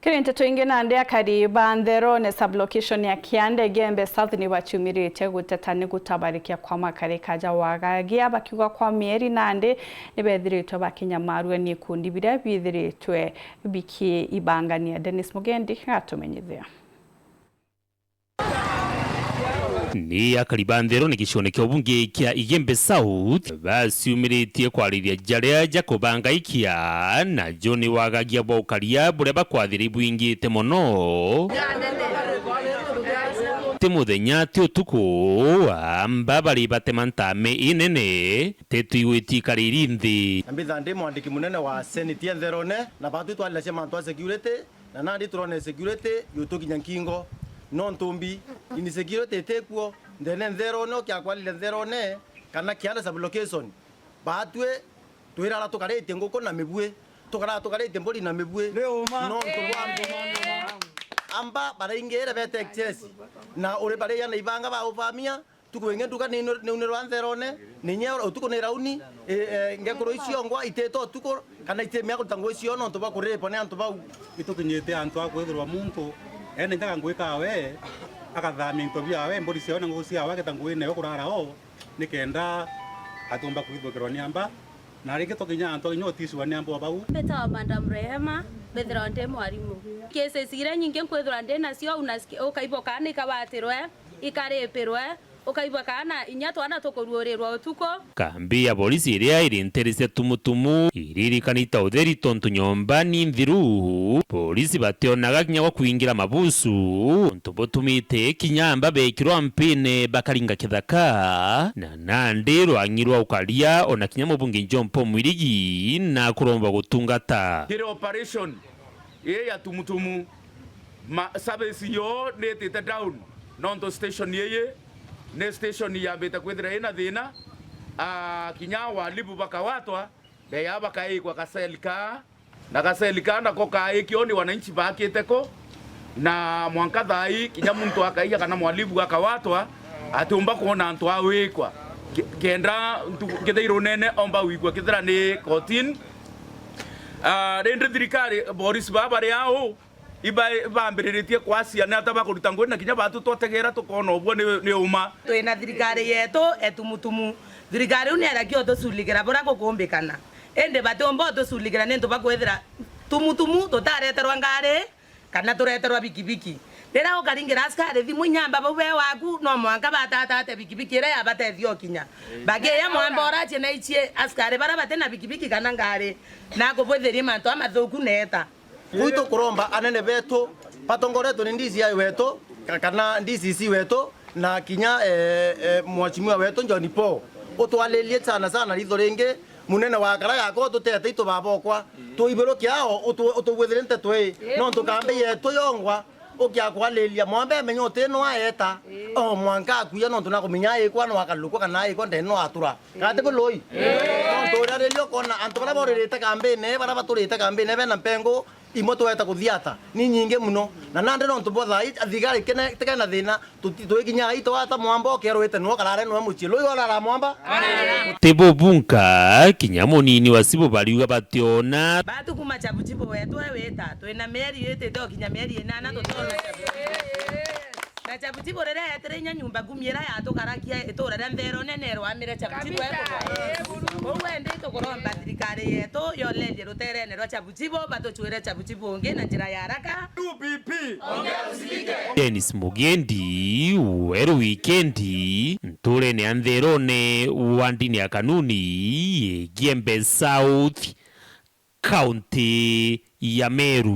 Kirinto tuingi na ndea kariba Nderone sublocation ya Kiande Gembe South ni wachumirite gutetani gutabarikia kwa makare kaja wagagia bakiuga kwa mieri nande nibethiritwe bakinyamarwe ni kundi biria bithiritwe biki ibangania. Dennis Mugendi atumenyithia. Ni akariba Nderone gishoneke obunge kia Igembe South basiumiritie kwariria jaria jakobanga ikia na John wagagia bokaria buria bakwathiri bwingite mono temuthenya ti utuku amba bari batemantame inene tetuigwiti kariri nthi ambitha ndi mwandiki munene wa Senate Nderone na batu twalila cia mantu security na nandi turone security yutukinya nkingo no ntumbi ini security tekuo ndene Nderone kya kwalile Nderone kana kianda sublocation batwe twirara tukarete ngoko na mibwe tukarete mbori na mibwe no amba baraingere bete excess na ore bare yana ibanga ba ufamia tukwenge duka ni unero Nderone ninye utuko ne rauni ngekoro icio ngwa iteto tuko kana itemya kutango icio no tuba kurepo ne antu bau itukinyete antu akwethirwa muntu ene ndaga ngwika we akathami into byawe mbori cio na ngucia wa ketangwine kurara o nikenda atumba kuithukirwa ni amba na rike tokinya antu inyotiswa ni amba bau beta Madam Rehema bethira nde mwarimu kese sire nyinge kwethira nde nacio unasikia ukaibo kana ikabatirwe ikarepirwe ukaibo kana inyatwana tukuruorirwa utuko. Kambi ya polisi iria iri nterese tumutumu iririkanita utheri tontu nyomba ni nthiru polisi bationaga kinya gwa kuingira mabusu ntubutumite kinyamba bekirwa mpine bakaringa kithaka na nandi rwangirwa ukaria ona kinya mubungi John Paul Mwirigi na kuromba gutungata kire operation ya tumutumu service yo netete down nonto station yeye ne station ya beta kwethira ina thina kinya walibu bakawatwa beya bakaikwa kaselika na kaselika na kokaikio ni wananchi bakiteko na mwanka thai kinya muntu akaiya kana mwalibu akawatwa atumba kuona antu awikwa kenda ngetheiro nene omba wikwa kithira ni kotin rende thirikari Boris babare yao ibambiritie kwacia na taba kuruta ngwe na kinya batu twategera tukona obwo ni uma twina thirikari yetu etumutumu thirikari une arakio tusuligera bora gukumbikana ende batombo tusuligera nento bakwethira tumutumu tutareterwa ngare kana tureterwa bikibiki rera ukaringira askari thimu nyamba bawe waku no mwanka batata bikibiki re abatethio kinya bageya mwambora chena ichie askari bara batena bikibiki kana ngare na kubwethiri mantu amathuku neta kuito kuromba anene betu patongoreto ni ndizi ya wetu kana ndizi si wetu na kinya mwachimwa wetu John Paul utwalelie sana ritho ringe munene wa kara yako tutete ito babokwa tuibero kiao utugwethirente twe no tukambe yetu yongwa ukia kwalelia mwambe menyote no aeta o mwanka kuya no tunakuminya ikwa no akaluko kana ikwa ndeno atura kate ko loi no turarelio kona antu bara borerete kambe ne bara baturete kambe ne bena pengo imoto weta kuthiata ni nyinge muno na nande no ntubotha athigari tekena thina tutikinya ito ata mwamba okerwete no karare no muchi loi wala mwamba tebo bunka kinyamo nini wasibo baliuga bationa batu kuma chabuchibo wetu weta twina meri yete to kinya meri enana totona na chabuchibo rere eterenya nyumba gumiera ya tukarakia itura rya Nderone nero amire chabuchibo wetu wende tukuromba thirikari yetu yolelie ruterene rwa chabuchibo batuchwire chabuchibo nge na njira ya haraka UPP Dennis Mugendi weru wikendi nture ni Nderone wandini ya kanuni Igembe South County ya Meru.